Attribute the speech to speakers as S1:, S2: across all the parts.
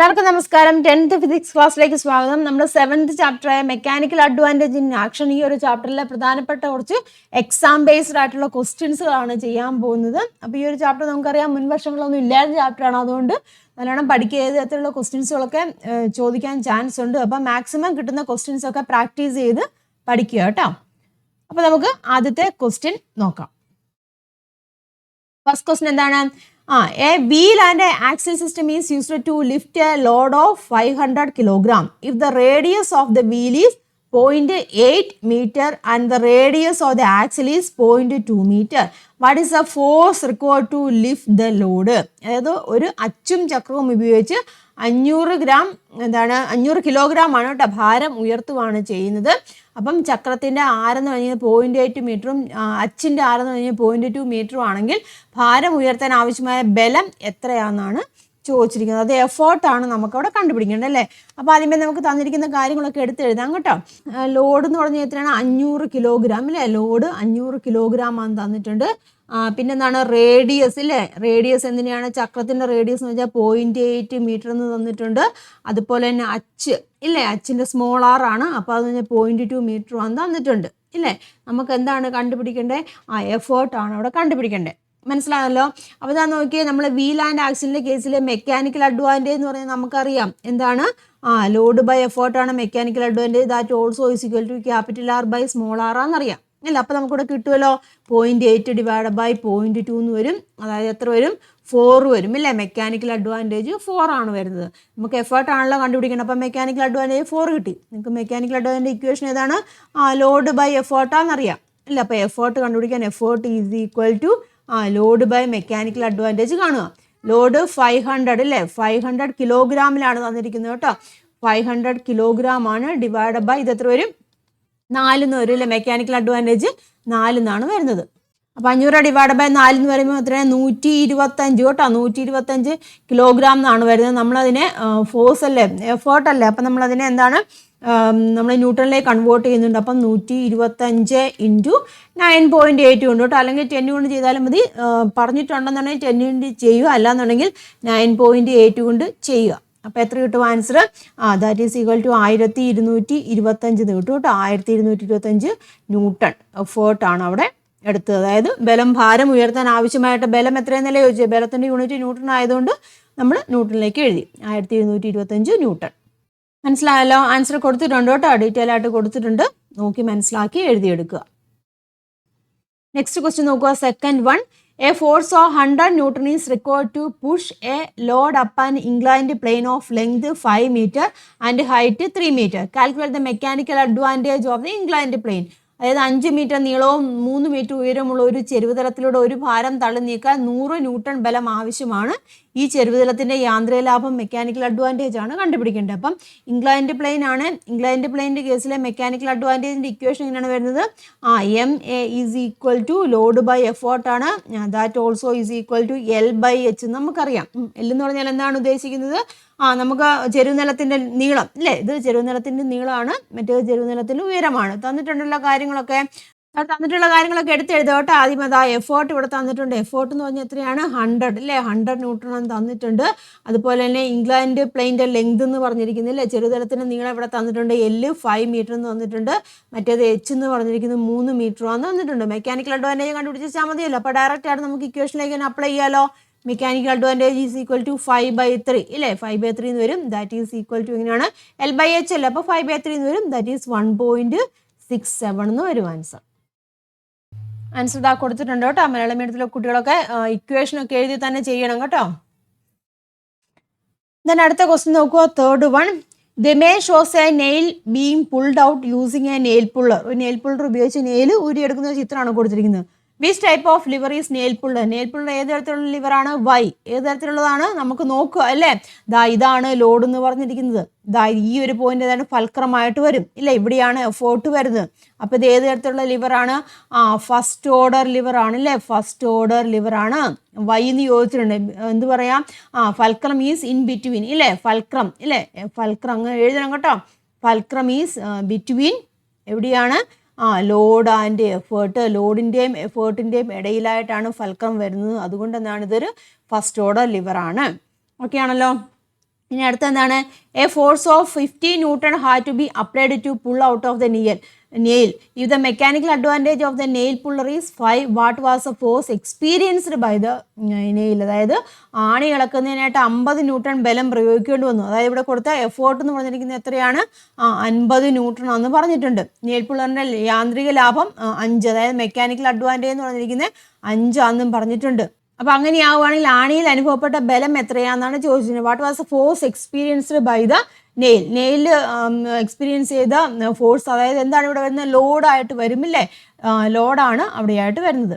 S1: എല്ലാവർക്കും നമസ്കാരം. 10th physics ക്ലാസ്സിലേക്ക് സ്വാഗതം. നമ്മുടെ 7th ചാപ്റ്ററായ മെക്കാനിക്കൽ അഡ്വാൻറ്റേജ് ഇൻ ആക്ഷൻ ഈ ഒരു ചാപ്റ്ററിലെ പ്രധാനപ്പെട്ട കുറച്ച് എക്സാം ബേസ്ഡ് ആയിട്ടുള്ള ക്വസ്റ്റ്യൻസുകളാണ് ചെയ്യാൻ പോകുന്നത്. അപ്പോൾ ഈ ഒരു ചാപ്റ്റർ നമുക്കറിയാം മുൻ വർഷങ്ങളൊന്നും ഇല്ലാത്ത ചാപ്റ്ററാണ്. അതുകൊണ്ട് നല്ലോണം പഠിക്കുക. ഏത് തരത്തിലുള്ള ക്വസ്റ്റ്യൻസുകളൊക്കെ ചോദിക്കാൻ ചാൻസ് ഉണ്ട്. അപ്പം മാക്സിമം കിട്ടുന്ന ക്വസ്റ്റ്യൻസ് ഒക്കെ പ്രാക്ടീസ് ചെയ്ത് പഠിക്കുക കേട്ടോ. അപ്പോൾ നമുക്ക് ആദ്യത്തെ ക്വസ്റ്റ്യൻ നോക്കാം. ഫസ്റ്റ് ക്വസ്റ്റ്യൻ എന്താണ്? A wheel and an axle system is used to lift a load of 500 kilogram. If the radius of the wheel is 0.8 meter and the radius of the axle is 0.2 meter, what is the force required to lift the load? അതായത് ഒരു അച്ചും ചക്രവും ഉപയോഗിച്ച് 500 kilogram ആണ് കേട്ടോ ഭാരം ഉയർത്തുകയാണ് ചെയ്യുന്നത്. അപ്പം ചക്രത്തിൻ്റെ ആരെന്ന് പറഞ്ഞാൽ 0.8 മീറ്ററും അച്ചിൻ്റെ ആരെന്ന് പറഞ്ഞാൽ 0.2 മീറ്ററും ആണെങ്കിൽ ഭാരം ഉയർത്താൻ ആവശ്യമായ ബലം എത്രയാണെന്നാണ് ചോദിച്ചിരിക്കുന്നത്. അത് എഫേർട്ടാണ് നമുക്കവിടെ കണ്ടുപിടിക്കേണ്ടത് അല്ലേ. അപ്പോൾ ആദ്യമേ നമുക്ക് തന്നിരിക്കുന്ന കാര്യങ്ങളൊക്കെ എടുത്തെഴുതാം കേട്ടോ. ലോഡ് എന്ന് പറഞ്ഞാൽ എത്രയാണ്? 500 കിലോഗ്രാം അല്ലേ. ലോഡ് 500 കിലോഗ്രാം ആണ് തന്നിട്ടുണ്ട്. പിന്നെന്താണ്? റേഡിയസ് ഇല്ലേ. റേഡിയസ് എന്തിനാണ്? ചക്രത്തിൻ്റെ റേഡിയസ് എന്ന് വെച്ചാൽ 0.8 മീറ്റർ എന്ന് തന്നിട്ടുണ്ട്. അതുപോലെ തന്നെ അച്ച് ഇല്ലേ, അച്ചിൻ്റെ സ്മോൾ ആർ ആണ്. അപ്പോൾ അത് 0.2 മീറ്റർ ആണ് തന്നിട്ടുണ്ട് ഇല്ലേ. നമുക്ക് എന്താണ് കണ്ടുപിടിക്കേണ്ടത്? എഫേർട്ടാണ് അവിടെ കണ്ടുപിടിക്കേണ്ടത്. മനസ്സിലായല്ലോ. അപ്പോൾ ഇതാ നോക്കിയേ, നമ്മൾ വീൽ ആൻഡ് ആക്സിലിൻ്റെ കേസിൽ മെക്കാനിക്കൽ അഡ്വാൻറ്റേജ് എന്ന് പറയുന്നത് നമുക്കറിയാം എന്താണ്? ലോഡ് ബൈ എഫേർട്ടാണ് mechanical advantage. That also is equal to capital R by small R ആണെന്നറിയാം അല്ല. അപ്പോൾ നമുക്കിവിടെ കിട്ടുമല്ലോ 0.8 ഡിവൈഡ് ബൈ 0.2 എന്ന് വരും. അതായത് എത്ര വരും? 4 വരും ഇല്ലേ. മെക്കാനിക്കൽ അഡ്വാൻറ്റേജ് 4 ആണ് വരുന്നത്. നമുക്ക് എഫേർട്ട് ആണല്ലോ കണ്ടുപിടിക്കണം. അപ്പം മെക്കാനിക്കൽ അഡ്വാൻറ്റേജ് 4 കിട്ടി. നിങ്ങൾക്ക് മെക്കാനിക്കൽ അഡ്വാൻറ്റേജ് ഇക്വേഷൻ ഏതാണ്? ലോഡ് ബൈ എഫേർട്ടാണെന്നറിയാം അല്ല. അപ്പോൾ എഫേർട്ട് കണ്ടുപിടിക്കാൻ effort is equal to load by mechanical advantage കാണുക. ലോഡ് 500 അല്ലേ. 500 കിലോഗ്രാമിലാണ് തന്നിരിക്കുന്നത് കേട്ടോ. 500 കിലോഗ്രാം ആണ്. ഡിവൈഡ് ബൈ ഇത് എത്ര വരും? 4 എന്ന് വരും അല്ലേ. മെക്കാനിക്കൽ അഡ്വാൻറ്റേജ് 4 എന്നാണ് വരുന്നത്. അപ്പോൾ 500 ഡിവൈഡ് ബൈ 4 എന്ന് പറയുമ്പോൾ എത്രയാണ്? 125 കേട്ടോ. 125 കിലോഗ്രാം എന്നാണ് വരുന്നത്. നമ്മളതിനെ ഫോഴ്സ് അല്ലേ, എഫേർട്ട് അല്ലേ. അപ്പം നമ്മളതിനെ എന്താണ് നമ്മൾ ന്യൂട്ടണിലേക്ക് കൺവേർട്ട് ചെയ്യുന്നുണ്ട്. അപ്പം 125 ഇൻറ്റു 9.8 കൊണ്ട് കേട്ടോ. അല്ലെങ്കിൽ 10 കൊണ്ട് ചെയ്താലും മതി. പറഞ്ഞിട്ടുണ്ടെന്നുണ്ടെങ്കിൽ 10 കൊണ്ട് ചെയ്യുക, അല്ലാന്നുണ്ടെങ്കിൽ 9.8 കൊണ്ട് ചെയ്യുക. അപ്പോൾ എത്ര കിട്ടും answer? That is equal to 1225 കിട്ടും കേട്ടോ. 1225 ന്യൂട്ടൺ എഫേർട്ടാണ് അവിടെ എടുത്തത്. അതായത് ബലം, ഭാരം ഉയർത്താൻ ആവശ്യമായിട്ട് ബലം എത്രയെന്നല്ലേ ചോദിച്ചത്. ബലത്തിൻ്റെ യൂണിറ്റ് ന്യൂട്ടൺ ആയതുകൊണ്ട് നമ്മൾ ന്യൂട്ടണിലേക്ക് എഴുതി 1225 ന്യൂട്ടൺ. മനസ്സിലായല്ലോ. ആൻസർ കൊടുത്തിട്ടുണ്ട് കേട്ടോ. ഡീറ്റെയിൽ ആയിട്ട് കൊടുത്തിട്ടുണ്ട്. നോക്കി മനസ്സിലാക്കി എഴുതിയെടുക്കുക. നെക്സ്റ്റ് ക്വസ്റ്റ്യൻ നോക്കുക. Second one. A force of 100 Newton is required to push a load up an inclined plane of length 5 meter and height 3 meter. Calculate the mechanical advantage of the inclined plane. അതായത് 5 metre നീളവും 3 metre ഉയരമുള്ള ഒരു ചെരുവുതലത്തിലൂടെ ഒരു ഭാരം തള്ളി നീക്കാൻ 100 newton ബലം ആവശ്യമാണ്. ഈ ചെരുവുതലത്തിൻ്റെ യാന്ത്രിക ലാഭം മെക്കാനിക്കൽ അഡ്വാൻറ്റേജ് ആണ് കണ്ടുപിടിക്കേണ്ടത്. അപ്പം ഇൻക്ലൈൻഡ് പ്ലെയിൻ ആണ്. ഇൻക്ലൈൻഡ് പ്ലെയിൻ്റെ കേസിലെ മെക്കാനിക്കൽ അഡ്വാൻറ്റേജിൻ്റെ ഇക്വേഷൻ എങ്ങനെയാണ് വരുന്നത്? M A is equal to load by എഫേർട്ടാണ്. That also is equal to L by H നമുക്കറിയാം. എൽ എന്ന് പറഞ്ഞാൽ എന്താണ് ഉദ്ദേശിക്കുന്നത്? നമുക്ക് ചെരുവുനിലത്തിൻ്റെ നീളം അല്ലേ. ഇത് ചെരുവുനിലത്തിൻ്റെ നീളമാണ്, മറ്റേത് ചെരുവുനിലത്തിൻ്റെ ഉയരമാണ്. തന്നിട്ടുള്ള കാര്യങ്ങളൊക്കെ എടുത്തെഴുതുക കേട്ടോ. ആദ്യം അതാ എഫേർട്ട് ഇവിടെ തന്നിട്ടുണ്ട്. എഫേർട്ട് എന്ന് പറഞ്ഞാൽ എത്രയാണ്? 100 അല്ലേ. 100 ന്യൂട്ടൺ എന്ന് തന്നിട്ടുണ്ട്. അതുപോലെ തന്നെ ഇൻക്ലൈൻഡ് പ്ലെയിൻ്റെ ലെങ്ത് എന്ന് പറഞ്ഞിരിക്കുന്നത് അല്ലേ. ചെറുതലത്തിൻ്റെ നീളം ഇവിടെ തന്നിട്ടുണ്ട്. എൽ 5 മീറ്റർ എന്ന് തന്നിട്ടുണ്ട്. മറ്റേത് എച്ച് എന്ന് പറഞ്ഞിരിക്കുന്നത് 3 മീറ്ററാന്ന് തന്നിട്ടുണ്ട്. മെക്കാനിക്കൽ അഡ്വാൻറ്റേജ് കണ്ടുപിടിച്ചാൽ മതിയല്ലോ. അപ്പോൾ ഡയറക്റ്റ് ആയിട്ട് നമുക്ക് ഇക്വേഷനിലേക്ക് തന്നെ അപ്ലൈ ചെയ്യാമല്ലോ. Mechanical advantage is equal to 5/3 ഇല്ലേ. 5/3 എന്ന് വരും. ദാറ്റ് ഈസ് ഈക്വൽ ടു എങ്ങനെയാണ്? എൽ ബൈ എച്ച് അല്ലേ. അപ്പോൾ 5/3 എന്ന് വരും. ദാറ്റ് ഈസ് 1.67 എന്ന് വരും ആൻസർ. ആൻസർ ഇതാ കൊടുത്തിട്ടുണ്ട് കേട്ടോ. മലയാളം മീഡിയത്തിലെ കുട്ടികളൊക്കെ ഇക്വേഷനൊക്കെ എഴുതി തന്നെ ചെയ്യണം കേട്ടോ. ദെൻ അടുത്ത ക്വസ്റ്റ്യൻ നോക്കുക. Third one. The image shows A nail being pulled out using A nail puller. ഒരു നെയിൽ പുള്ളർ ഉപയോഗിച്ച് നെയിൽ ഊരിയെടുക്കുന്ന ചിത്രമാണ് കൊടുത്തിരിക്കുന്നത്. Which type of liver is nail puller? Nail puller ഏത് തരത്തിലുള്ള ലിവറാണ്? വൈ. ഏത് തരത്തിലുള്ളതാണ്? നമുക്ക് നോക്കുക അല്ലേ. ഇതാണ് ലോഡ് എന്ന് പറഞ്ഞിരിക്കുന്നത്. ഈ ഒരു പോയിന്റ് ഏതാണ്? ഫൽക്രമായിട്ട് വരും ഇല്ല. ഇവിടെയാണ് എഫേർട്ട് വരുന്നത്. അപ്പോൾ ഇത് ഏത് തരത്തിലുള്ള ലിവറാണ്? ഫസ്റ്റ് ഓർഡർ ലിവറാണ് അല്ലേ. First order ലിവറാണ്. വൈ എന്ന് ചോദിച്ചിട്ടുണ്ട്. എന്ത് പറയാം? ഫൽക്രം ഈസ് ഇൻ ബിറ്റ്വീൻ ഇല്ലേ. ഫൽക്രം ഇല്ലേ. ഫൽക്രം അങ്ങ് എഴുതണം കേട്ടോ. ഫൽക്രം ഈസ് ബിറ്റ്വീൻ എവിടെയാണ്? Load and effort. ലോഡിൻ്റെയും എഫേർട്ടിൻ്റെയും ഇടയിലായിട്ടാണ് ഫൽക്രം വരുന്നത്. അതുകൊണ്ട് എന്താണ്? ഇതൊരു ഫസ്റ്റ് ഓർഡർ ലിവറാണ്. ഓക്കെ ആണല്ലോ. ഇനി അടുത്ത എന്താണ്? A force of 50 newton had to be applied to pull out of the nail. If the mechanical advantage of the nail puller is 5, what was a force experienced by the nail? അതായത് ആണി ഇളക്കുന്നതിനായിട്ട് 50 newton ബലം പ്രയോഗിക്കേണ്ടി വന്നു. അതായത് ഇവിടെ കൊടുത്ത effort എന്ന് പറഞ്ഞിരിക്കുന്നത് എത്രയാണ്? 50 ന്യൂട്ടൺ എന്ന് പറഞ്ഞിട്ടുണ്ട്. നെയിൽ പുള്ളറിൻ്റെ യാന്ത്രിക ലാഭം 5, അതായത് മെക്കാനിക്കൽ അഡ്വാൻറ്റേജ് എന്ന് പറഞ്ഞിരിക്കുന്നത് 5 ആണെന്നും പറഞ്ഞിട്ടുണ്ട്. അപ്പോൾ അങ്ങനെയാവുകയാണെങ്കിൽ ആണിയിൽ അനുഭവപ്പെട്ട ബലം എത്രയാണെന്നാണ് ചോദിച്ചത്. What was a force experienced by the nail experience ചെയ്ത ഫോഴ്സ്, അതായത് എന്താണ് ഇവിടെ വരുന്നത്? ലോഡായിട്ട് വരുമില്ലേ? ലോഡാണ് അവിടെയായിട്ട് വരുന്നത്.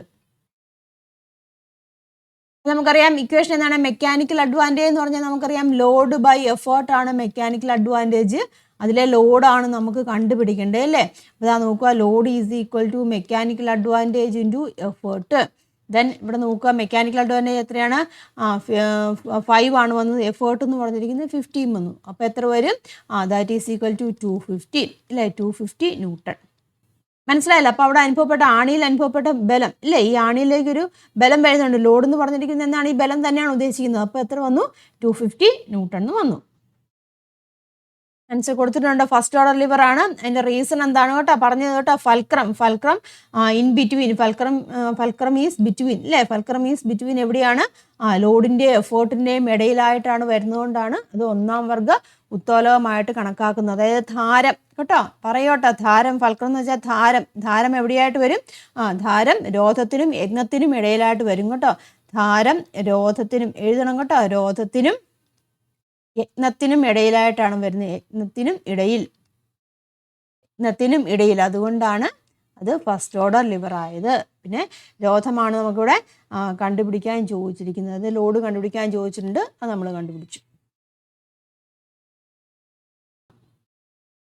S1: നമുക്കറിയാം ഇക്വേഷൻ എന്താണ്? മെക്കാനിക്കൽ അഡ്വാൻറ്റേജ് എന്ന് പറഞ്ഞാൽ നമുക്കറിയാം ലോഡ് ബൈ എഫേർട്ട് ആണ് മെക്കാനിക്കൽ അഡ്വാൻറ്റേജ്. അതിലെ ലോഡാണ് നമുക്ക് കണ്ടുപിടിക്കേണ്ടത് അല്ലേ? അതാ നോക്കുക, load is equal to mechanical advantage into effort. Then ഇവിടെ നോക്കുക, മെക്കാനിക്കൽ അഡ്വാൻറ്റേജ് എത്രയാണ്? 5 ആണ് വന്നത്. എഫേർട്ട് എന്ന് പറഞ്ഞിരിക്കുന്നത് 15 വന്നു. അപ്പോൾ എത്ര വരും? ദാറ്റ് ഈസ് ഈക്വൽ ടു 250 അല്ലേ? 250 ന്യൂട്ടൺ. മനസ്സിലായല്ലോ? അപ്പോൾ അവിടെ അനുഭവപ്പെട്ട ആണിയിൽ അനുഭവപ്പെട്ട ബലം ഇല്ലേ? ഈ ആണിയിലേക്കൊരു ബലം വരുന്നുണ്ട്. ലോഡ് എന്ന് പറഞ്ഞിരിക്കുന്നത് എന്താണ്? ഈ ബലം തന്നെയാണ് ഉദ്ദേശിക്കുന്നത്. അപ്പോൾ എത്ര വന്നു? 250 ന്യൂട്ടൺ എന്ന് വന്നു. ആൻസർ കൊടുത്തിട്ടുണ്ട്. ഫസ്റ്റ് ഓർഡർ ലിവർ ആണ്. അതിൻ്റെ റീസൺ എന്താണ് കേട്ടോ? പറഞ്ഞത് കേട്ടോ, fulcrum in between. Fulcrum is between അല്ലേ? ഫൽക്രം ഈസ് ബിറ്റ്വീൻ എവിടെയാണ്? ലോഡിൻ്റെയും എഫേർട്ടിൻ്റെയും ഇടയിലായിട്ടാണ് വരുന്നതുകൊണ്ടാണ് അത് 1-ാം വർഗ ഉത്തോലകമായിട്ട് കണക്കാക്കുന്നത്. അതായത് ധാരം കേട്ടോ, പറയോട്ടോ, ധാരം. ഫൽക്രം എന്ന് വെച്ചാൽ ധാരം എവിടെയായിട്ട് വരും? ധാരം രോധത്തിനും യജ്ഞത്തിനും ഇടയിലായിട്ട് വരും കേട്ടോ. ധാരം രോധത്തിനും എഴുതണം കേട്ടോ. രോധത്തിനും യജ്ഞത്തിനും ഇടയിലായിട്ടാണ് വരുന്നത്. യജ്ഞത്തിനും ഇടയിൽ. അതുകൊണ്ടാണ് അത് ഫസ്റ്റ് ഓർഡർ ലിവർ ആയത്. പിന്നെ രോധമാണ് നമുക്കിവിടെ കണ്ടുപിടിക്കാൻ ചോദിച്ചിരിക്കുന്നത്. അത് ലോഡ് കണ്ടുപിടിക്കാൻ ചോദിച്ചിട്ടുണ്ട്. അത് നമ്മൾ കണ്ടുപിടിച്ചു.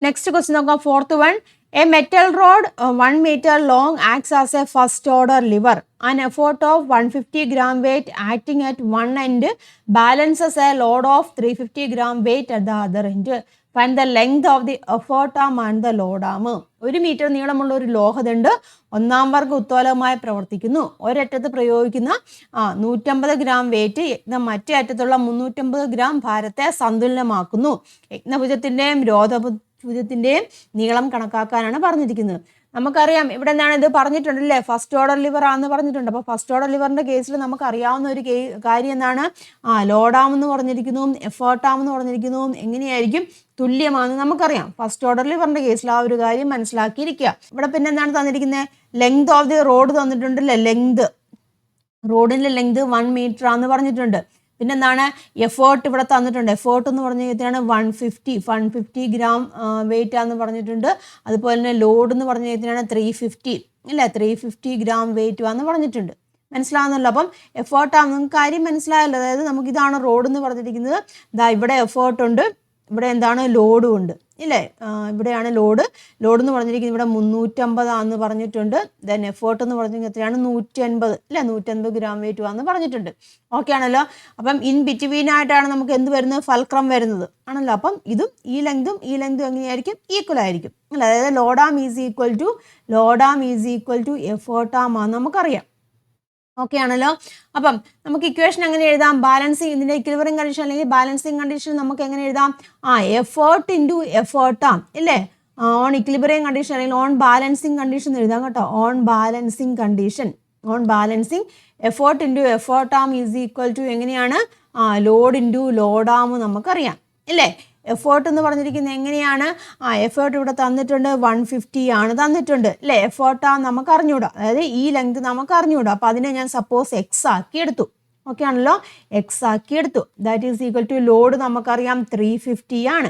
S1: നെക്സ്റ്റ് ക്വസ്റ്റ്യൻ നോക്കാം. 4th one. A metal rod 1 meter long acts as a first order lever. An effort of 150 gram weight acting at one end balances a load of 350 gram weight at the other end. Find the length of the effort arm and the load arm. 1 metre നീളമുള്ള ഒരു ലോഹദണ്ഡ് 1-ാം വർഗ ഉത്തോലകമായി പ്രവർത്തിക്കുന്നു. ഒരറ്റത്ത് പ്രയോഗിക്കുന്ന 150 gram weight മറ്റേ അറ്റത്തുള്ള 350 gram ഭാരത്തെ സന്തുലനമാക്കുന്നു. യജ്ഞഭുജത്തിൻ്റെയും രോധഭുജത്തിൻ്റെയും നീളം കണക്കാക്കാനാണ് പറഞ്ഞിരിക്കുന്നത്. നമുക്കറിയാം ഇവിടെ എന്താണ് ഇത് പറഞ്ഞിട്ടുണ്ടല്ലേ? ഫസ്റ്റ് ഓർഡർ ലിവർ ആണെന്ന് പറഞ്ഞിട്ടുണ്ട്. അപ്പോൾ ഫസ്റ്റ് ഓർഡർ ലിവറിൻ്റെ കേസിൽ നമുക്കറിയാവുന്ന ഒരു കാര്യം എന്താണ്? ലോഡാമെന്ന് പറഞ്ഞിരിക്കുന്നു, എഫേർട്ടാമെന്ന് പറഞ്ഞിരിക്കുന്നു. എങ്ങനെയായിരിക്കും? തുല്യമാണെന്ന് നമുക്കറിയാം. ഫസ്റ്റ് ഓർഡർ ലിവറിൻ്റെ കേസിൽ ആ ഒരു കാര്യം മനസ്സിലാക്കിയിരിക്കുക. ഇവിടെ പിന്നെ എന്താണ് തന്നിരിക്കുന്നത്? ലെങ്ത് ഓഫ് ദി റോഡ് തന്നിട്ടുണ്ടല്ലേ? റോഡിൻ്റെ ലെങ്ത് 1 മീറ്റർ ആണെന്ന് പറഞ്ഞിട്ടുണ്ട്. പിന്നെന്താണ്? എഫേർട്ട് ഇവിടെ തന്നിട്ടുണ്ട്. എഫേർട്ട് എന്ന് പറഞ്ഞ കഴിഞ്ഞാൽ 150 ഗ്രാം വെയിറ്റ് ആണെന്ന് പറഞ്ഞിട്ടുണ്ട്. അതുപോലെ തന്നെ ലോഡ് എന്ന് പറഞ്ഞ കഴിഞ്ഞാൽ 350 ഇല്ലേ? 350 ഗ്രാം വെയിറ്റ് ആണെന്ന് പറഞ്ഞിട്ടുണ്ട്. മനസ്സിലാവുന്നല്ലോ? അപ്പം എഫേർട്ടാണ്. നിങ്ങൾക്ക് കാര്യം മനസ്സിലായല്ലോ? അതായത് നമുക്കിതാണ് റോഡ് എന്ന് പറഞ്ഞിരിക്കുന്നത്. ഇവിടെ എഫേർട്ട് ഉണ്ട്, ഇവിടെ എന്താണ്? ലോഡും ഉണ്ട് ഇല്ലേ? ഇവിടെയാണ് ലോഡ് എന്ന് പറഞ്ഞിരിക്കുന്നത്. ഇവിടെ 350 ആണെന്ന് പറഞ്ഞിട്ടുണ്ട്. ദെൻ എഫേർട്ട് എന്ന് പറഞ്ഞിരിക്കുന്നത് എത്രയാണ്? 150 ഇല്ലേ? 150 ഗ്രാം വെയിറ്റ് ആണെന്ന് പറഞ്ഞിട്ടുണ്ട്. ഓക്കെ ആണല്ലോ? അപ്പം ഇൻ ബിറ്റ്വീൻ ആയിട്ടാണ് നമുക്ക് എന്ത് വരുന്നത്? ഫൽക്രം വരുന്നത് ആണല്ലോ. അപ്പം ഇതും ഈ ലെങ്തും എങ്ങനെയായിരിക്കും? ഈക്വൽ ആയിരിക്കും അല്ല? അതായത് ലോഡാം ഈസ് ഈക്വൽ ടു എഫേർട്ടാം ആണെന്ന് നമുക്കറിയാം. ഓക്കെ ആണല്ലോ? അപ്പം നമുക്ക് ഇക്വേഷൻ എങ്ങനെ എഴുതാം? ബാലൻസിങ്, ഇതിൻ്റെ ഇക്വിലിബ്രിയം കണ്ടീഷൻ അല്ലെങ്കിൽ ബാലൻസിങ് കണ്ടീഷൻ നമുക്ക് എങ്ങനെ എഴുതാം? എഫേർട്ട് ഇൻറ്റു എഫേർട്ടാം ഇല്ലേ? ഓൺ ഇക്വിലിബ്രിയം കണ്ടീഷൻ അല്ലെങ്കിൽ ഓൺ ബാലൻസിങ് കണ്ടീഷൻ എഴുതാം കേട്ടോ. On balancing effort into effort arm is equal to എങ്ങനെയാണ്? ലോഡ് ഇൻറ്റു ലോഡാം നമുക്കറിയാം ഇല്ലേ? എഫേർട്ട് എന്ന് പറഞ്ഞിരിക്കുന്നത് എങ്ങനെയാണ്? എഫേർട്ട് ഇവിടെ തന്നിട്ടുണ്ട് 150 ആണ് തന്നിട്ടുണ്ട് അല്ലേ? എഫേർട്ടാ നമുക്ക് അറിഞ്ഞൂടാ, അതായത് ഈ ലെങ്ത് നമുക്ക് അറിഞ്ഞൂടാ. അപ്പോൾ അതിനെ ഞാൻ സപ്പോസ് എക്സ് ആക്കി എടുത്തു. ഓക്കെ ആണല്ലോ? എക്സ് ആക്കി എടുത്തു. That is equal to load നമുക്കറിയാം 350 ആണ്.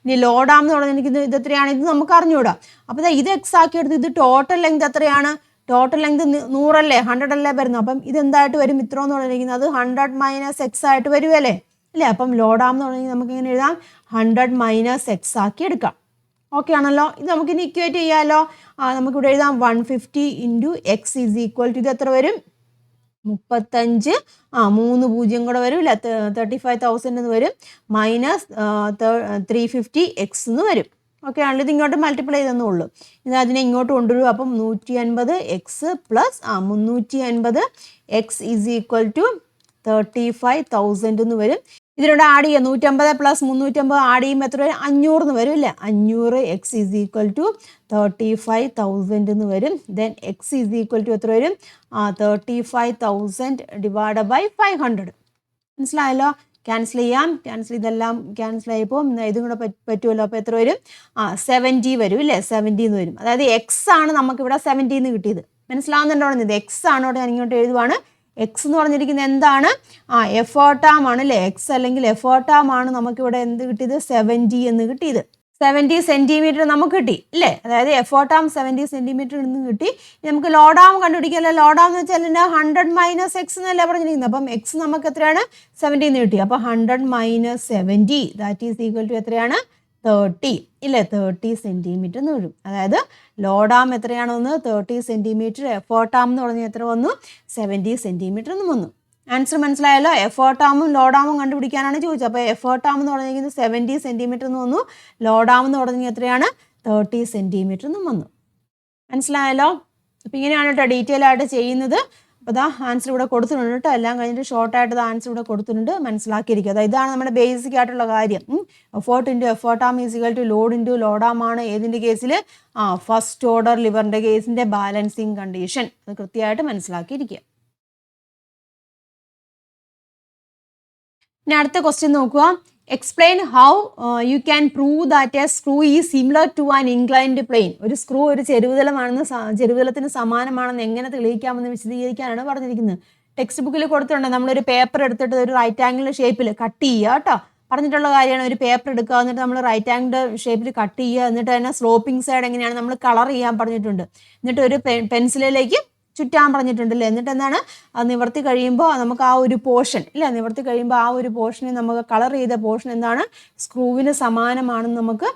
S1: ഇനി ലോഡാം എന്ന് പറഞ്ഞിരിക്കുന്നത് ഇത് എത്രയാണ്? ഇത് നമുക്ക് അറിഞ്ഞൂടാ. അപ്പോൾ ഇത് എക്സ് ആക്കി എടുത്തു. ഇത് ടോട്ടൽ ലെങ്ത് എത്രയാണ്? ടോട്ടൽ ലെങ്ത് 100 അല്ലേ? 100 അല്ലേ വരുന്നു? അപ്പം ഇതെന്തായിട്ട് വരും? ഇത്ര എന്ന് പറഞ്ഞിരിക്കുന്നത് അത് 100 - x ആയിട്ട് വരുമല്ലേ അല്ലേ? അപ്പം ലോഡാം എന്ന് പറഞ്ഞാൽ നമുക്ക് എങ്ങനെ എഴുതാം? 100 - x ആക്കി എടുക്കാം. ഓക്കെ ആണല്ലോ? ഇത് നമുക്കിനി ഇക്വേറ്റ് ചെയ്യാമല്ലോ. നമുക്കിവിടെ എഴുതാം 150 × x ഈസ് ഈക്വൽ ടു ഇത് എത്ര വരും? 35 3 0 കൂടെ വരും ഇല്ല? 35,000 എന്ന് വരും. -350x എന്ന് വരും. ഓക്കെ ആണല്ലോ? ഇത് ഇങ്ങോട്ട് മൾട്ടിപ്ലൈ ചെയ്തെന്നേ ഉള്ളൂ. ഇത് അതിനെ ഇങ്ങോട്ട് കൊണ്ടുവരും. അപ്പം 150x plus 350x is equal to 35,000 എന്ന് വരും. ഇതിനോട് ആഡ് ചെയ്യുക 150 + 350 ആഡ് ചെയ്യുമ്പോൾ എത്ര വരും 500 എന്ന് വരും അല്ലേ 500 x = 35,000 എന്ന് വരും ദെൻ x = എത്ര വരും 35,000 / 500 മനസ്സിലായല്ലോ ക്യാൻസൽ ചെയ്യാം ഇതെല്ലാം ക്യാൻസൽ ആയപ്പോൾ ഇതും കൂടെ പറ്റുമല്ലോ അപ്പോൾ എത്ര വരും 70 വരും അല്ലേ 70 എന്ന് വരും അതായത് എക്സ് ആണ് നമുക്കിവിടെ 70 എന്ന് കിട്ടിയത് മനസ്സിലാവുന്നുണ്ടോ ഇത് എക്സ് ആണ് ഇവിടെ ഞാൻ ഇങ്ങോട്ട് എഴുതുവാണ് എക്സ് എന്ന് പറഞ്ഞിരിക്കുന്നത് എന്താണ് എഫേർട്ട് ആം ആണ് അല്ലേ എക്സ് അല്ലെങ്കിൽ എഫേർട്ട് ആം ആണ് നമുക്കിവിടെ എന്ത് കിട്ടിയത് 70 എന്ന് കിട്ടിയത് 70 സെന്റിമീറ്റർ നമുക്ക് കിട്ടി അല്ലേ അതായത് എഫേർട്ട് ആം 70 സെന്റിമീറ്റർ നിന്ന് കിട്ടി നമുക്ക് ലോഡ് ആം കണ്ടുപിടിക്കാമല്ലോ ലോഡ് ആം എന്ന് വെച്ചാൽ 100 - x എന്നല്ലേ പറഞ്ഞിരിക്കുന്നത് അപ്പം എക്സ് നമുക്ക് എത്രയാണ് 70 എന്ന് കിട്ടി അപ്പോൾ 100 - 70 ദാറ്റ് ഈസ് ഈക്വൽ ടു എത്രയാണ് 30 ഇല്ലേ 30 സെന്റിമീറ്റർ എന്ന് വരും അതായത് ലോഡ് ആം എത്രയാണ് വന്ന് 30 സെന്റിമീറ്റർ എഫേർട്ട് ആം എന്ന് പറഞ്ഞാൽ എത്ര വന്നു 70 സെന്റിമീറ്റർ എന്ന് വന്നു ആൻസർ മനസ്സിലായല്ലോ എഫേർട്ട് ആമും ലോഡ് ആമും കണ്ടുപിടിക്കാനാണ് ചോദിച്ചത് അപ്പോൾ എഫേർട്ട് ആം എന്ന് പറഞ്ഞിരിക്കുന്നത് 70 സെന്റിമീറ്റർ എന്ന് വന്നു ലോഡ് ആം എന്ന് പറഞ്ഞാൽ എത്രയാണ് 30 സെന്റിമീറ്റർ എന്നും വന്നു മനസ്സിലായല്ലോ അപ്പോൾ ഇങ്ങനെയാണ് കേട്ടോ ഡീറ്റെയിൽ ആയിട്ട് ചെയ്യുന്നത് അപ്പോൾ ഇതാ ആൻസർ ഇവിടെ കൊടുത്തിട്ടുണ്ട് കേട്ടോ എല്ലാം കഴിഞ്ഞിട്ട് ഷോർട്ടായിട്ട് ആൻസർ ഇവിടെ കൊടുത്തിട്ടുണ്ട് മനസ്സിലാക്കിയിരിക്കുക അതായത് ഇതാണ് നമ്മുടെ ബേസിക് ആയിട്ടുള്ള കാര്യം effort into effort arm is equal to load into load arm ആണ് ഏതിൻ്റെ കേസിൽ ഫസ്റ്റ് ഓർഡർ ലിവറിൻ്റെ കേസിൻ്റെ ബാലൻസിങ് കണ്ടീഷൻ അത് കൃത്യമായിട്ട് മനസ്സിലാക്കിയിരിക്കുക ഇനി അടുത്ത ക്വസ്റ്റ്യൻ നോക്കുക explain how you can prove that a screw is similar to an inclined plane ഒരു സ്ക്രൂ ഒരു ചെരുവുതലത്തിന് സമാനമാണെന്ന് എങ്ങനെ തെളിയിക്കാമെന്ന് വിശദീകരിക്കാനാണ് പറഞ്ഞിരിക്കുന്നത് ടെക്സ്റ്റ് ബുക്കിൽ കൊടുത്തിട്ടുണ്ട് നമ്മളൊരു പേപ്പർ എടുത്തിട്ട് ഒരു റൈറ്റ് ആംഗിൾ ഷേപ്പിൽ കട്ട് ചെയ്യുക കേട്ടോ പറഞ്ഞിട്ടുള്ള കാര്യമാണ് ഒരു പേപ്പർ എടുക്കുക എന്നിട്ട് നമ്മൾ റൈറ്റ് ആംഗിൾ ഷേപ്പിൽ കട്ട് ചെയ്യുക എന്നിട്ട് തന്നെ സ്ലോപ്പിംഗ് സൈഡ് എങ്ങനെയാണ് നമ്മൾ കളർ ചെയ്യാൻ പറഞ്ഞിട്ടുണ്ട് എന്നിട്ട് ഒരു പെൻസിലിലേക്ക് ചുറ്റാൻ പറഞ്ഞിട്ടുണ്ടല്ലേ എന്നിട്ട് എന്താണ് അത് നിവർത്തി കഴിയുമ്പോൾ നമുക്ക് ആ ഒരു പോർഷൻ ഇല്ല നിവർത്തി കഴിയുമ്പോൾ ആ ഒരു പോർഷനെ നമുക്ക് കളർ ചെയ്ത പോർഷൻ എന്താണ് സ്ക്രൂവിന് സമാനമാണെന്ന് നമുക്ക്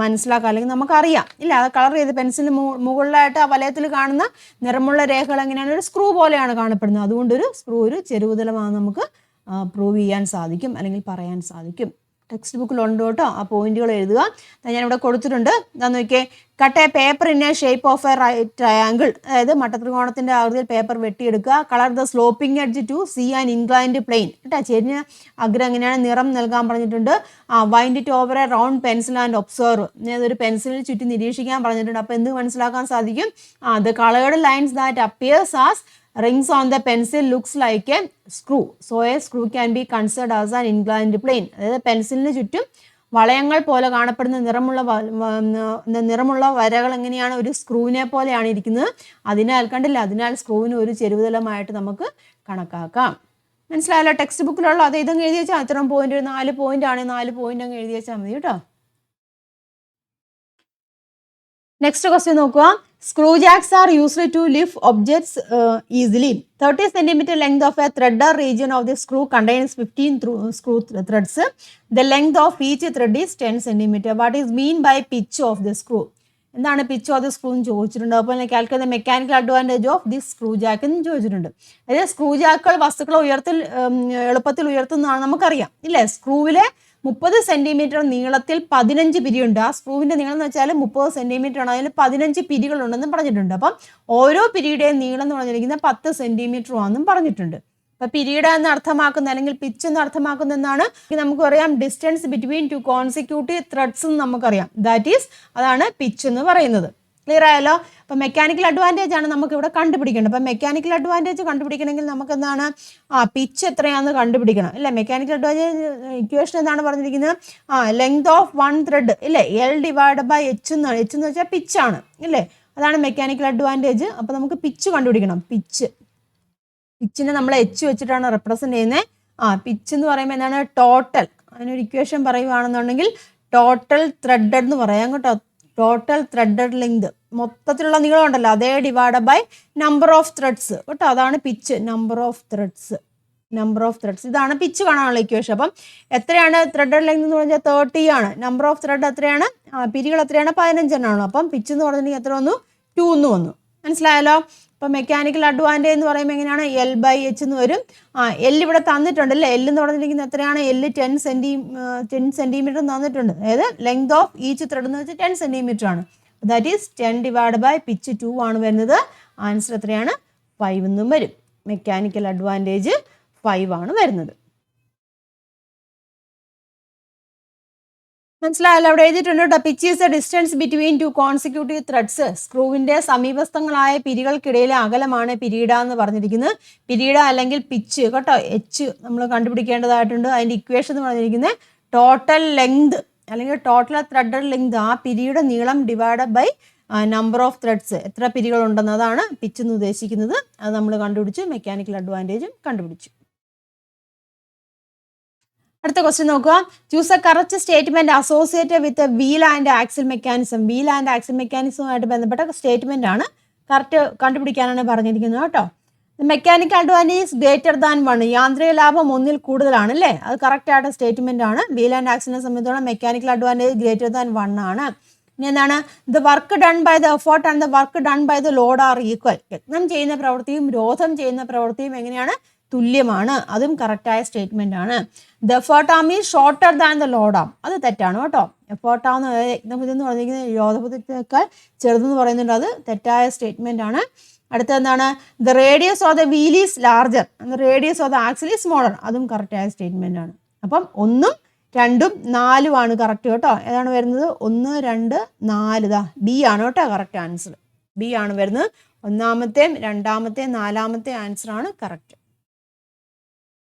S1: മനസ്സിലാക്കാം അല്ലെങ്കിൽ നമുക്കറിയാം ഇല്ല അത് കളർ ചെയ്ത് പെൻസിലിന് മുകളിലായിട്ട് ആ വലയത്തിൽ കാണുന്ന നിറമുള്ള രേഖകൾ എങ്ങനെയാണ് ഒരു സ്ക്രൂ പോലെയാണ് കാണപ്പെടുന്നത് അതുകൊണ്ടൊരു സ്ക്രൂ ഒരു ചെരുവുതലമാണെന്ന് നമുക്ക് പ്രൂവ് ചെയ്യാൻ സാധിക്കും അല്ലെങ്കിൽ പറയാൻ സാധിക്കും ടെക്സ്റ്റ് ബുക്കിലുണ്ട് കേട്ടോ ആ പോയിന്റുകൾ എഴുതുക ഞാനിവിടെ കൊടുത്തിട്ടുണ്ട് എന്താണെന്ന് നോക്കിയേ cut a paper in a shape of a right triangle അതായത് മട്ടത്രികോണത്തിൻ്റെ ആകൃതിയിൽ പേപ്പർ വെട്ടിയെടുക്കുക colour the sloping edge to see an inclined plane കേട്ടോ ചെരിഞ്ഞ അഗ്രം എങ്ങനെയാണ് നിറം നൽകാൻ പറഞ്ഞിട്ടുണ്ട് wind it over a round pencil and observe അതൊരു പെൻസിലിൽ ചുറ്റി നിരീക്ഷിക്കാൻ പറഞ്ഞിട്ടുണ്ട് അപ്പോൾ എന്ത് മനസ്സിലാക്കാൻ സാധിക്കും the coloured lines that appears as rings on the pencil looks like a screw. So a screw can be considered as an inclined plane. അതായത് പെൻസിലിന് ചുറ്റും വളയങ്ങൾ പോലെ കാണപ്പെടുന്ന നിറമുള്ള വരകൾ എങ്ങനെയാണ് ഒരു സ്ക്രൂവിനെ പോലെയാണ് ഇരിക്കുന്നത് അതിനാൽ സ്ക്രൂവിന് ഒരു ചെരുവുതലമായിട്ട് നമുക്ക് കണക്കാക്കാം മനസ്സിലായല്ലോ ടെക്സ്റ്റ് ബുക്കിലുള്ള അത് ഇതങ്ങ് എഴുതി വെച്ചാൽ ഇത്രയും പോയിന്റ് 4 പോയിന്റ് ആണ് 4 പോയിന്റ് അങ്ങ് എഴുതി വെച്ചാൽ മതി കേട്ടോ നെക്സ്റ്റ് ക്വസ്റ്റ്യൻ നോക്കുക Screw jacks are used to lift objects easily. 30 cm length of a threader region of the screw contains 15 screw threads. The length of each thread is 10 cm. What is mean by pitch of the screw? എന്താണ് pitch of the screw എന്ന് ചോദിച്ചിട്ടുണ്ട് അപ്പോൾ calculate mechanical advantage of the screw Jack എന്ന് ചോദിച്ചിട്ടുണ്ട് അതായത് screw ജാക്കുകൾ വസ്തുക്കളെ എളുപ്പത്തിൽ ഉയർത്തുന്നതാണ് നമുക്കറിയാം ഇല്ലേ സ്ക്രൂവിലെ 30 സെന്റിമീറ്റർ നീളത്തിൽ 15 പിരിയുണ്ട് ആ സ്ക്രൂവിന്റെ നീളം എന്ന് വെച്ചാൽ 30 സെന്റിമീറ്റർ ആണ് അതിൽ 15 പിരികളുണ്ടെന്നും പറഞ്ഞിട്ടുണ്ട് അപ്പം ഓരോ പിരിയുടെയും നീളം എന്ന് പറഞ്ഞിരിക്കുന്നത് 10 സെന്റിമീറ്റർ ആണെന്നും പറഞ്ഞിട്ടുണ്ട് അപ്പൊ പിരീഡ് എന്ന് അർത്ഥമാക്കുന്ന അല്ലെങ്കിൽ പിച്ച് എന്ന് അർത്ഥമാക്കുന്ന എന്താണ് നമുക്കറിയാം distance between two consecutive threads എന്ന് നമുക്കറിയാം അതാണ് പിച്ച് എന്ന് പറയുന്നത് ക്ലിയർ ആയല്ലോ അപ്പം മെക്കാനിക്കൽ അഡ്വാൻറ്റേജ് ആണ് നമുക്ക് ഇവിടെ കണ്ടുപിടിക്കേണ്ടത് അപ്പം മെക്കാനിക്കൽ അഡ്വാൻറ്റേജ് കണ്ടുപിടിക്കണമെങ്കിൽ നമുക്ക് എന്താണ് പിച്ച് എത്രയാണെന്ന് കണ്ടുപിടിക്കണം ഇല്ലേ മെക്കാനിക്കൽ അഡ്വാൻറ്റേജ് ഇക്വേഷൻ എന്താണ് പറഞ്ഞിരിക്കുന്നത് ലെങ്ത് ഓഫ് വൺ ത്രെഡ് ഇല്ലേ L/H എന്നാണ് H എന്ന് വെച്ചാൽ പിച്ചാണ് ഇല്ലേ അതാണ് മെക്കാനിക്കൽ അഡ്വാൻറ്റേജ് അപ്പം നമുക്ക് പിച്ച് കണ്ടുപിടിക്കണം പിച്ചിനെ നമ്മൾ H വെച്ചിട്ടാണ് റെപ്രസെൻറ്റ് ചെയ്യുന്നത് പിച്ച് എന്ന് പറയുമ്പോൾ എന്താണ് ടോട്ടൽ അതിനൊരു ഇക്വേഷൻ പറയുകയാണെന്നുണ്ടെങ്കിൽ ടോട്ടൽ ത്രെഡഡ് എന്ന് പറയാം കേട്ടോ ടോട്ടൽ ത്രെഡഡ് ലെങ്ത് മൊത്തത്തിലുള്ള നീളം ഉണ്ടല്ലോ അതേ divide by number of threads കേട്ടോ അതാണ് പിച്ച് നമ്പർ ഓഫ് ത്രെഡ്സ് ഇതാണ് പിച്ച് കാണാനുള്ള ഇക്വേഷൻ അപ്പം എത്രയാണ് ത്രെഡഡ് ലെങ്ത് എന്ന് പറഞ്ഞാൽ 30 ആണ് നമ്പർ ഓഫ് ത്രെഡ് എത്രയാണ് പിരികൾ എത്രയാണ് 15 എണ്ണമാണ് അപ്പം പിച്ച് എന്ന് പറഞ്ഞിട്ടുണ്ടെങ്കിൽ എത്ര വന്നു 2 എന്ന് വന്നു മനസ്സിലായല്ലോ അപ്പം മെക്കാനിക്കൽ അഡ്വാൻറ്റേജ് എന്ന് പറയുമ്പോൾ എങ്ങനെയാണ് L/H എന്ന് വരും L ഇവിടെ തന്നിട്ടുണ്ട് അല്ലേ L എന്ന് പറഞ്ഞിരിക്കുന്നത് എത്രയാണ് L 10 സെന്റിമീറ്റർ തന്നിട്ടുണ്ട് അതായത് ലെങ്ത് ഓഫ് ഈച്ച് ത്രെഡ് എന്ന് വെച്ചാൽ 10 സെന്റിമീറ്റർ ആണ് that is 10 divide by pitch 2 ആണ് വരുന്നത് ആൻസർ എത്രയാണ് 5 എന്നും വരും മെക്കാനിക്കൽ അഡ്വാൻറ്റേജ് 5 ആണ് വരുന്നത് മനസ്സിലായല്ലോ, അവിടെ എഴുതിയിട്ടുണ്ട് കേട്ടോ. Pitch is the distance between two consecutive threads. സ്ക്രൂവിന്റെ സമീപസ്ഥങ്ങളായ പിരികൾക്കിടയിലെ അകലമാണ് പിരീഡ എന്ന് പറഞ്ഞിരിക്കുന്നത്. പിരീഡ അല്ലെങ്കിൽ പിച്ച് കേട്ടോ, എച്ച് നമ്മൾ കണ്ടുപിടിക്കേണ്ടതായിട്ടുണ്ട്. അതിന്റെ ഇക്വേഷൻ എന്ന് പറഞ്ഞിരിക്കുന്നത് ടോട്ടൽ ലെങ്ത് അല്ലെങ്കിൽ ടോട്ടൽ ത്രെഡഡ് ലെങ്ത്, ആ പിരിയുടെ നീളം divide by number of threads, എത്ര പിരികളുണ്ടെന്ന്, അതാണ് പിച്ച് എന്ന് ഉദ്ദേശിക്കുന്നത്. അത് നമ്മൾ കണ്ടുപിടിച്ചു. മെക്കാനിക്കൽ അഡ്വാൻറ്റേജും കണ്ടുപിടിച്ചു. അടുത്ത ക്വസ്റ്റ്യൻ നോക്കുക. Choose a correct statement associated with wheel and axle mechanism. Wheel and axle മെക്കാനിസവുമായിട്ട് ബന്ധപ്പെട്ട സ്റ്റേറ്റ്മെന്റ് ആണ്, കറക്റ്റ് കണ്ടുപിടിക്കാനാണ് പറഞ്ഞിരിക്കുന്നത് കേട്ടോ. മെക്കാനിക്കൽ അഡ്വാൻറ്റേജ് ഗ്രേറ്റർ ദാൻ 1, യാന്ത്രിക ലാഭം 1-ൽ കൂടുതലാണ് അല്ലേ, അത് കറക്റ്റ് ആയിട്ട് സ്റ്റേറ്റ്മെന്റ് ആണ്. വീൽ ആൻഡ് ആക്സിലിനെ സംബന്ധിച്ചോളം മെക്കാനിക്കൽ അഡ്വാൻറ്റേജ് ഗ്രേറ്റർ ദാൻ 1 ആണ്. ഇനി എന്താണ്, the work done by the effort and the work done by the load are equal. യത്നം ചെയ്യുന്ന പ്രവൃത്തിയും രോധം ചെയ്യുന്ന പ്രവൃത്തിയും എങ്ങനെയാണ്, തുല്യമാണ്. അതും കറക്റ്റായ സ്റ്റേറ്റ്മെന്റ് ആണ്. The effort arm is shorter than the load arm, അത് തെറ്റാണ് കേട്ടോ. എഫോർട്ട് ആം എന്ന് പറഞ്ഞിരിക്കുന്നത് രോധപഥത്തേക്കാൾ ചെറുതെന്ന് പറയുന്നുണ്ട്, അത് തെറ്റായ സ്റ്റേറ്റ്മെന്റ് ആണ്. അടുത്ത എന്താണ്, the radius of the wheel is larger and the radius of the axle is smaller, അതും കറക്റ്റായ സ്റ്റേറ്റ്മെന്റ് ആണ്. അപ്പം 1, 2, 4 ആണ് കറക്റ്റ് കേട്ടോ. ഏതാണ് വരുന്നത്, 1, 2, 4, ഇതാ ബി ആണ് കേട്ടോ കറക്റ്റ് ആൻസർ. ബി ആണ് വരുന്നത്. ഒന്നാമത്തെയും രണ്ടാമത്തെയും നാലാമത്തെ ആൻസർ ആണ് കറക്റ്റ്.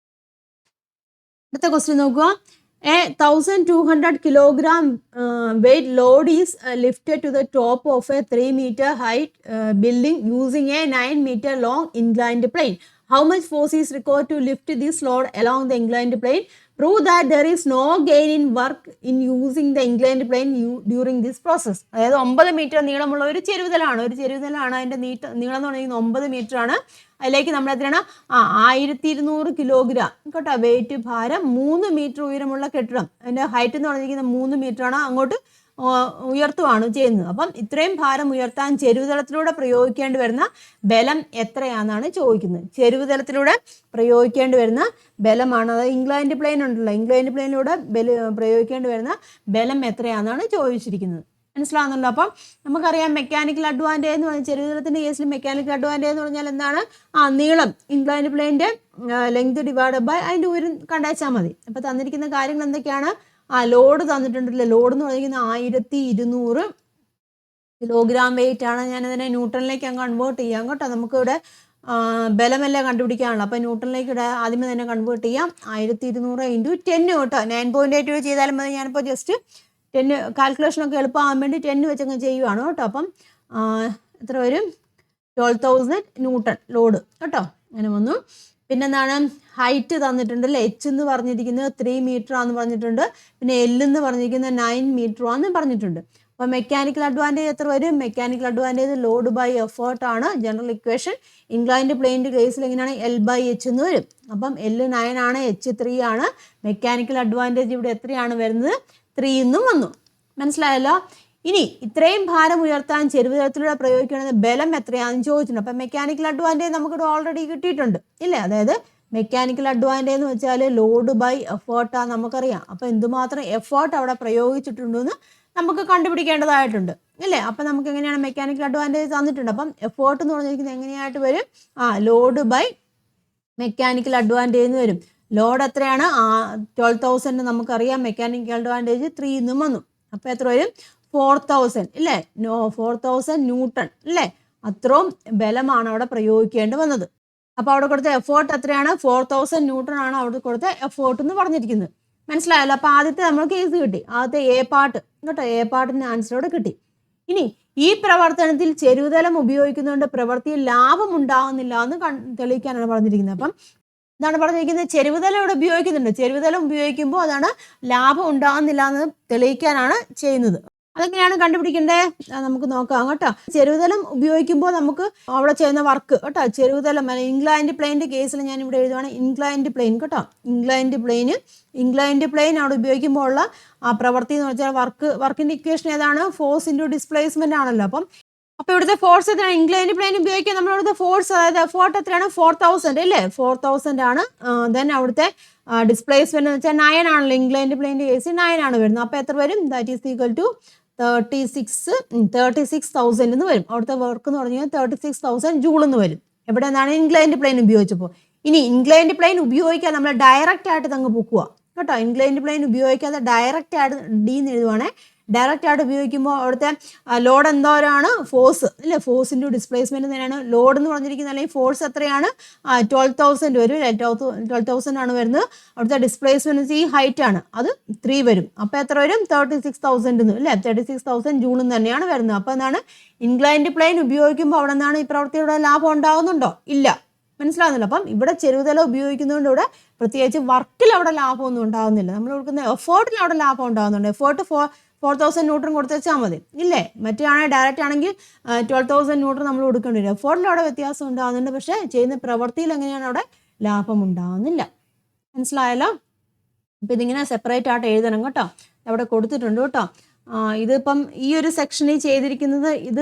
S1: അടുത്ത ക്വസ്റ്റ്യൻ നോക്കുക. A 1200 kilogram weight load is lifted to the top of a 3-meter height building using a 9-meter long inclined plane. How much force is required to lift this load along the inclined plane? Prove that there is no gain in work in using the inclined plane during this process. അതായത് 9 metre നീളമുള്ള ഒരു ചെരുവുതലാണ്. അതിൻ്റെ നീളം എന്ന് പറയുന്നത് 9 metre ആണ്. അതിലേക്ക് നമ്മൾ എത്രയാണ്, 1200 കിലോഗ്രാം കേട്ടോ വെയിറ്റ്, ഭാരം, 3 മീറ്റർ ഉയരമുള്ള കെട്ടിടം, അതിൻ്റെ ഹൈറ്റ് എന്ന് പറഞ്ഞിരിക്കുന്നത് 3 മീറ്റർ ആണ്, അങ്ങോട്ട് ഉയർത്തുവാണ് ചെയ്യുന്നത്. അപ്പം ഇത്രയും ഭാരം ഉയർത്താൻ ചെരുവുതലത്തിലൂടെ പ്രയോഗിക്കേണ്ടി വരുന്ന ബലം എത്രയാണെന്നാണ് ചോദിക്കുന്നത്. ചെരുവുതലത്തിലൂടെ പ്രയോഗിക്കേണ്ടി വരുന്ന ബലമാണ്, അതായത് ഇൻക്ലൈൻഡ് പ്ലെയിൻ ഉണ്ടല്ലോ, ഇൻക്ലൈൻഡ് പ്ലെയിനിലൂടെ പ്രയോഗിക്കേണ്ടി വരുന്ന ബലം എത്രയാണെന്നാണ് ചോദിച്ചിരിക്കുന്നത്. മനസ്സിലാവുന്നല്ലോ. അപ്പം നമുക്കറിയാം മെക്കാനിക്കൽ അഡ്വാൻറ്റേജ് എന്ന് പറഞ്ഞാൽ, ചെരുവുതലത്തിൻ്റെ കേസിൽ മെക്കാനിക്കൽ അഡ്വാൻറ്റേജ് എന്ന് പറഞ്ഞാൽ എന്താണ്, നീളം ഇൻക്ലൈൻഡ് പ്ലെയിൻ്റെ ലെങ്ത് ഡിവൈഡ് ബൈ അതിൻ്റെ ഉയരം കണ്ടാച്ചാൽ മതി. അപ്പോൾ തന്നിരിക്കുന്ന കാര്യങ്ങൾ എന്തൊക്കെയാണ്, ലോഡ് തന്നിട്ടുണ്ടല്ലോ. ലോഡ് എന്ന് പറഞ്ഞിരിക്കുന്നത് 1200 കിലോഗ്രാം വെയിറ്റ് ആണ്. ഞാനതിനെ ന്യൂട്ടണിലേക്ക് അങ്ങ് കൺവേർട്ട് ചെയ്യാം കേട്ടോ. നമുക്കിവിടെ ബലമെല്ലാം കണ്ടുപിടിക്കാനുള്ളൂ. അപ്പോൾ ന്യൂട്ടണിലേക്ക് ഇവിടെ ആദ്യമേ തന്നെ കൺവേർട്ട് ചെയ്യാം. 1200 × 10 കേട്ടോ. 9.82 ചെയ്താലും മതി. ഞാനിപ്പോൾ ജസ്റ്റ് 10 കാൽക്കുലേഷനൊക്കെ എളുപ്പമാകാൻ വേണ്ടി 10 വെച്ചങ്ങ് ചെയ്യുവാണ് കേട്ടോ. അപ്പം എത്ര വരും, 12,000 ന്യൂട്ടൺ ലോഡ് കേട്ടോ. അങ്ങനെ വന്നു. പിന്നെന്താണ്, ഹൈറ്റ് തന്നിട്ടുണ്ടല്ലേ, എച്ച് എന്ന് പറഞ്ഞിരിക്കുന്നത് 3 മീറ്റർ ആണെന്ന് പറഞ്ഞിട്ടുണ്ട്. പിന്നെ എൽ എന്ന് പറഞ്ഞിരിക്കുന്നത് 9 മീറ്റർ ആണെന്ന് പറഞ്ഞിട്ടുണ്ട്. അപ്പോൾ മെക്കാനിക്കൽ അഡ്വാൻറ്റേജ് എത്ര വരും, mechanical advantage load by effort ആണ് ജനറൽ ഇക്വേഷൻ. ഇൻക്ലൈൻഡ് പ്ലെയിൻ്റെ കേസിൽ എങ്ങനെയാണ്, L/H എന്ന് വരും. അപ്പം L 9 ആണ്, H 3 ആണ്. മെക്കാനിക്കൽ അഡ്വാൻറ്റേജ് ഇവിടെ എത്രയാണ് വരുന്നത്, 3 എന്നും വന്നു. മനസ്സിലായല്ലോ. ഇനി ഇത്രയും ഭാരം ഉയർത്താൻ ചെരുവുതലത്തിലൂടെ പ്രയോഗിക്കുന്നത് ബലം എത്രയാണെന്ന് ചോദിച്ചിട്ടുണ്ട്. അപ്പം മെക്കാനിക്കൽ അഡ്വാൻറ്റേജ് നമുക്കിവിടെ ഓൾറെഡി കിട്ടിയിട്ടുണ്ട് ഇല്ലേ. അതായത് മെക്കാനിക്കൽ അഡ്വാൻറ്റേജ് എന്ന് വെച്ചാൽ ലോഡ് ബൈ എഫേർട്ടാണ് നമുക്കറിയാം. അപ്പം എന്തുമാത്രം എഫേർട്ട് അവിടെ പ്രയോഗിച്ചിട്ടുണ്ടെന്ന് നമുക്ക് കണ്ടുപിടിക്കേണ്ടതായിട്ടുണ്ട് ഇല്ലേ. അപ്പം നമുക്ക് എങ്ങനെയാണ് മെക്കാനിക്കൽ അഡ്വാൻറ്റേജ് തന്നിട്ടുണ്ട്. അപ്പം എഫേർട്ട് എന്ന് പറഞ്ഞിരിക്കുന്നത് എങ്ങനെയായിട്ട് വരും, ലോഡ് ബൈ മെക്കാനിക്കൽ അഡ്വാൻറ്റേജ് എന്ന് വരും. ലോഡ് എത്രയാണ്, 12,000 നമുക്കറിയാം. മെക്കാനിക്കൽ അഡ്വാൻറ്റേജ് 3 എന്നും വന്നു. അപ്പോൾ എത്ര വരും, 4,000 ഇല്ലേ, 4,000 ന്യൂട്ടൺ അല്ലേ. അത്രയും ബലമാണ് അവിടെ പ്രയോഗിക്കേണ്ടി വന്നത്. അപ്പോൾ അവിടെ കൊടുത്ത എഫേർട്ട് എത്രയാണ്, 4,000 ന്യൂട്ടൺ ആണ് അവിടെ കൊടുത്ത എഫേർട്ട് എന്ന് പറഞ്ഞിരിക്കുന്നത്. മനസ്സിലായല്ലോ. അപ്പോൾ ആദ്യത്തെ നമ്മൾ കേസ് കിട്ടി, ആദ്യത്തെ എ പാർട്ട് കേട്ടോ. എ പാർട്ടിൻ്റെ ആൻസർ അവിടെ കിട്ടി. ഇനി ഈ പ്രവർത്തനത്തിൽ ചെരുവുതലം ഉപയോഗിക്കുന്നതുകൊണ്ട് പ്രവൃത്തിയിൽ ലാഭം ഉണ്ടാകുന്നില്ല എന്ന് തെളിയിക്കാനാണ് പറഞ്ഞിരിക്കുന്നത്. അപ്പം ഇതാണ് പറഞ്ഞിരിക്കുന്നത്, ചെരുവുതലം ഇവിടെ ഉപയോഗിക്കുന്നുണ്ട്. ചെരുവുതലം ഉപയോഗിക്കുമ്പോൾ അതാണ് ലാഭം ഉണ്ടാകുന്നില്ല എന്ന് തെളിയിക്കാനാണ് ചെയ്യുന്നത്. അതെങ്ങനെയാണ് കണ്ടുപിടിക്കേണ്ടത്, നമുക്ക് നോക്കാം കേട്ടോ. ചെരുവുതലം ഉപയോഗിക്കുമ്പോൾ നമുക്ക് അവിടെ ചെയ്യുന്ന വർക്ക് കേട്ടോ. ചെരുവുതലം ഇൻക്ലൈൻഡ് പ്ലെയിൻ്റെ കേസിൽ ഞാൻ ഇവിടെ എഴുതുവാണ് ഇൻക്ലൈൻഡ് പ്ലെയിൻ കേട്ടോ. ഇൻക്ലൈൻഡ് പ്ലെയിൻ അവിടെ ഉപയോഗിക്കുമ്പോൾ ഉള്ള പ്രവൃത്തി എന്ന് വെച്ചാൽ വർക്കിൻ്റെ ഇക്വേഷൻ ഏതാണ്, ഫോഴ്സ് ഇൻറ്റു ഡിസ്പ്ലേസ്മെൻ്റ് ആണല്ലോ. അപ്പോൾ ഇവിടുത്തെ ഫോഴ്സ് എത്രയാണ്, ഇൻക്ലൈൻഡ് പ്ലെയിൻ ഉപയോഗിക്കുക നമ്മളിവിടുത്തെ ഫോഴ്സ്, അതായത് എഫോർട്ട് എത്രയാണ്, 4,000 അല്ലേ, 4,000 ആണ്. ദെൻ അവിടുത്തെ ഡിസ്പ്ലേസ്മെന്റ് എന്ന് വെച്ചാൽ 9 ആണല്ലോ, ഇൻക്ലൈൻഡ് പ്ലെയിൻ്റെ കേസ് 9 ആണ് വരുന്നത്. അപ്പോൾ എത്ര വരും, ദാറ്റ് ഈസ് ഈക്വൽ ടു 36,000 എന്ന് വരും. അവിടുത്തെ വർക്ക് എന്ന് പറഞ്ഞു കഴിഞ്ഞാൽ 36,000 ജൂൾ എന്ന് വരും. എവിടെ നിന്നാണ്, ഇൻക്ലൈൻഡ് പ്ലെയിൻ ഉപയോഗിച്ചപ്പോൾ. ഇനി ഇൻക്ലൈൻഡ് പ്ലെയിൻ ഉപയോഗിക്കാൻ നമ്മൾ ഡയറക്റ്റ് ആയിട്ട് അങ്ങ് പൊക്കുക കേട്ടോ. ഇൻക്ലൈൻഡ് പ്ലെയിൻ ഉപയോഗിക്കാതെ ഡയറക്റ്റ് ആയിട്ട് ഡി എന്ന് എഴുതുവാണേ. ഡയറക്റ്റ് ആയിട്ട് ഉപയോഗിക്കുമ്പോൾ അവിടുത്തെ ലോഡ് എന്തോരാണ്, ഫോഴ്സ് അല്ലേ, ഫോഴ്സ് ഇൻറ്റു ഡിസ്പ്ലേസ്മെൻറ്റ് തന്നെയാണ് ലോഡ് എന്ന് പറഞ്ഞിരിക്കുന്നത്. അല്ലെങ്കിൽ ഫോഴ്സ് എത്രയാണ്, 12,000 വരും അല്ലേ, 12,000 ആണ് വരുന്നത്. അവിടുത്തെ ഡിസ്പ്ലേസ്മെൻറ്റ് ഈ ഹൈറ്റ് ആണ്, അത് 3 വരും. അപ്പോൾ എത്ര വരും, 36,000 അല്ലേ, 36,000 ജൂളും തന്നെയാണ് വരുന്നത്. അപ്പോൾ എന്താണ്, ഇൻക്ലൈൻഡ് പ്ലെയിൻ ഉപയോഗിക്കുമ്പോൾ അവിടെ നിന്നാണ് ഈ പ്രവൃത്തിയുടെ ലാഭം ഉണ്ടാകുന്നുണ്ടോ, ഇല്ല. മനസ്സിലാകുന്നില്ല. അപ്പം ഇവിടെ ചെരുവുതല ഉപയോഗിക്കുന്നതുകൊണ്ട് ഇവിടെ പ്രത്യേകിച്ച് വർക്കിൽ അവിടെ ലാഭമൊന്നും ഉണ്ടാകുന്നില്ല. നമ്മൾ കൊടുക്കുന്ന എഫേർട്ടിൽ അവിടെ ലാഭം ഉണ്ടാകുന്നുണ്ട്. എഫേർട്ട് 4,000 ന്യൂട്ടൺ കൊടുത്ത് വെച്ചാൽ മതി ഇല്ലേ. മറ്റേ ആണെങ്കിൽ ഡയറക്റ്റ് ആണെങ്കിൽ 12,000 ന്യൂട്ടൺ നമ്മൾ കൊടുക്കേണ്ടി വരും. എഫേർട്ടിൽ അവിടെ വ്യത്യാസം ഉണ്ടാകുന്നുണ്ട്, പക്ഷേ ചെയ്യുന്ന പ്രവൃത്തിയിൽ എങ്ങനെയാണ് അവിടെ ലാഭം ഉണ്ടാകുന്നില്ല. മനസ്സിലായല്ലോ. അപ്പം ഇതിങ്ങനെ സെപ്പറേറ്റ് ആയിട്ട് എഴുതണം കേട്ടോ. അവിടെ കൊടുത്തിട്ടുണ്ട് കേട്ടോ. ഇതിപ്പം ഈ ഒരു സെക്ഷനിൽ ചെയ്തിരിക്കുന്നത് ഇത്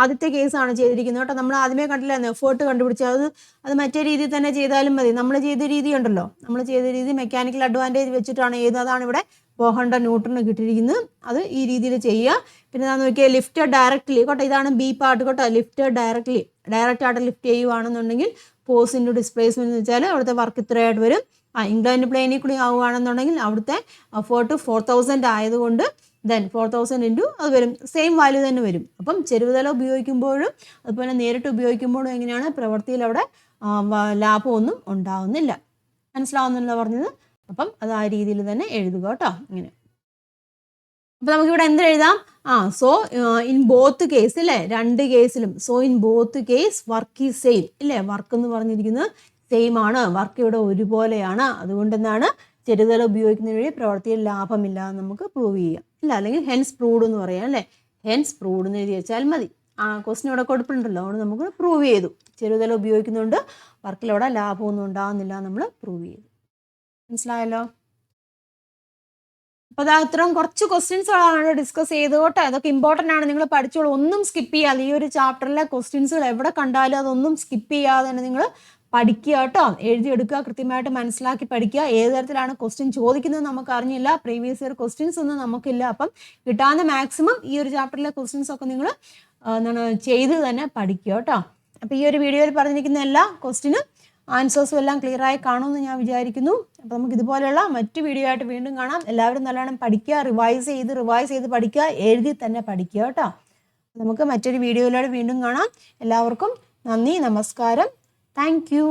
S1: ആദ്യത്തെ കേസാണ് ചെയ്തിരിക്കുന്നത് കേട്ടോ. നമ്മൾ ആദ്യമേ കണ്ടില്ലായിരുന്നു എഫേർട്ട് കണ്ടുപിടിച്ചത്. അത് മറ്റേ രീതിയിൽ തന്നെ ചെയ്താലും മതി. നമ്മൾ ചെയ്ത രീതി ഉണ്ടല്ലോ, നമ്മൾ ചെയ്ത രീതി മെക്കാനിക്കൽ അഡ്വാൻറ്റേജ് വെച്ചിട്ടാണ് അതാണ് ഇവിടെ 400 ന്യൂട്ടൺ കിട്ടിയിരിക്കുന്നത്. അത് ഈ രീതിയിൽ ചെയ്യുക. പിന്നെ എന്താണെന്ന് നോക്കിയാൽ ലിഫ്റ്റഡ് ഡയറക്റ്റ്ലി കേട്ടോ. ഇതാണ് ബി പാർട്ട് കേട്ടോ. ലിഫ്റ്റഡ് ഡയറക്റ്റ്ലി, ഡയറക്റ്റ് ആയിട്ട് ലിഫ്റ്റ് ചെയ്യുകയാണെന്നുണ്ടെങ്കിൽ ഫോഴ്സ് ഇൻറ്റു ഡിസ്പ്ലേസ്മെൻറ്റ് എന്ന് വെച്ചാൽ അവിടുത്തെ വർക്ക് ഇത്രയായിട്ട് വരും. ഇൻക്ലൈൻഡ് പ്ലെയിനിൽ കൂടി ആവുകയാണെന്നുണ്ടെങ്കിൽ അവിടുത്തെ എഫേർട്ട് 4,000 ആയതുകൊണ്ട് ദെൻ 4,000 ഇൻറ്റു അത് വരും, സെയിം വാല്യൂ തന്നെ വരും. അപ്പം ചെരുവുതല ഉപയോഗിക്കുമ്പോഴും അതുപോലെ നേരിട്ട് ഉപയോഗിക്കുമ്പോഴും എങ്ങനെയാണ് പ്രവൃത്തിയിൽ അവിടെ ലാഭമൊന്നും ഉണ്ടാവുന്നില്ല. മനസ്സിലാവുന്നില്ല പറഞ്ഞത്. അപ്പം അത് ആ രീതിയിൽ തന്നെ എഴുതുക കേട്ടോ. ഇങ്ങനെ അപ്പം നമുക്കിവിടെ എന്ത് എഴുതാം, സോ ഇൻ ബോത്ത് കേസ് അല്ലേ, രണ്ട് കേസിലും so in both case work is same ഇല്ലേ. വർക്ക് എന്ന് പറഞ്ഞിരിക്കുന്നത് സെയിം ആണ്, വർക്ക് ഇവിടെ ഒരുപോലെയാണ്. അതുകൊണ്ട് എന്താണ്, ചെറുതല ഉപയോഗിക്കുന്നതിന് വഴി പ്രവൃത്തിയിൽ ലാഭമില്ല എന്ന് നമുക്ക് പ്രൂവ് ചെയ്യാം ഇല്ല. അല്ലെങ്കിൽ ഹെൻസ് പ്രൂവ്ഡ് എന്ന് പറയാം അല്ലേ. ഹെൻസ് പ്രൂവ്ഡ് എന്ന് എഴുതി വെച്ചാൽ മതി. ക്വസ്റ്റ്യൻ ഇവിടെ കൊടുത്തിട്ടുണ്ടല്ലോ, അതുകൊണ്ട് നമുക്ക് പ്രൂവ് ചെയ്തു. ചെറുതല ഉപയോഗിക്കുന്നുണ്ട്, വർക്കിലവിടെ ലാഭമൊന്നും ഉണ്ടാകുന്നില്ല, നമ്മൾ പ്രൂവ് ചെയ്തു. മനസ്സിലായല്ലോ. അപ്പോൾ അത് അത്രയും കുറച്ച് ക്വസ്റ്റ്യൻസുകളാണ് ഡിസ്കസ് ചെയ്ത് കേട്ടോ. അതൊക്കെ ഇമ്പോർട്ടൻ്റ് ആണ്, നിങ്ങൾ പഠിച്ചോളൂ. ഒന്നും സ്കിപ്പ് ചെയ്യാതെ ഈ ഒരു ചാപ്റ്ററിലെ ക്വസ്റ്റ്യൻസുകൾ എവിടെ കണ്ടാലും അതൊന്നും സ്കിപ്പ് ചെയ്യാതെ തന്നെ നിങ്ങൾ പഠിക്കുക കേട്ടോ. എഴുതിയെടുക്കുക, കൃത്യമായിട്ട് മനസ്സിലാക്കി പഠിക്കുക. ഏത് തരത്തിലാണ് ക്വസ്റ്റ്യൻ ചോദിക്കുന്നത് നമുക്ക് അറിഞ്ഞില്ല, പ്രീവിയസ് ഇയർ ക്വസ്റ്റ്യൻസ് ഒന്നും നമുക്കില്ല. അപ്പം കിട്ടാവുന്ന മാക്സിമം ഈ ഒരു ചാപ്റ്ററിലെ ക്വസ്റ്റ്യൻസ് ഒക്കെ നിങ്ങൾ ചെയ്ത് തന്നെ പഠിക്കുക കേട്ടോ. അപ്പോൾ ഈ ഒരു വീഡിയോയിൽ പറഞ്ഞിരിക്കുന്ന എല്ലാ ക്വസ്റ്റ്യനും ആൻസേഴ്സും എല്ലാം ക്ലിയർ ആയി കാണുമെന്ന് ഞാൻ വിചാരിക്കുന്നു. അപ്പോൾ നമുക്ക് ഇതുപോലെയുള്ള മറ്റു വീഡിയോ ആയിട്ട് വീണ്ടും കാണാം. എല്ലാവരും നല്ലോണം പഠിക്കുക, റിവൈസ് ചെയ്ത് പഠിക്കുക, എഴുതി തന്നെ പഠിക്കുക കേട്ടോ. നമുക്ക് മറ്റൊരു വീഡിയോയിലൂടെ വീണ്ടും കാണാം. എല്ലാവർക്കും നന്ദി, നമസ്കാരം. Thank you.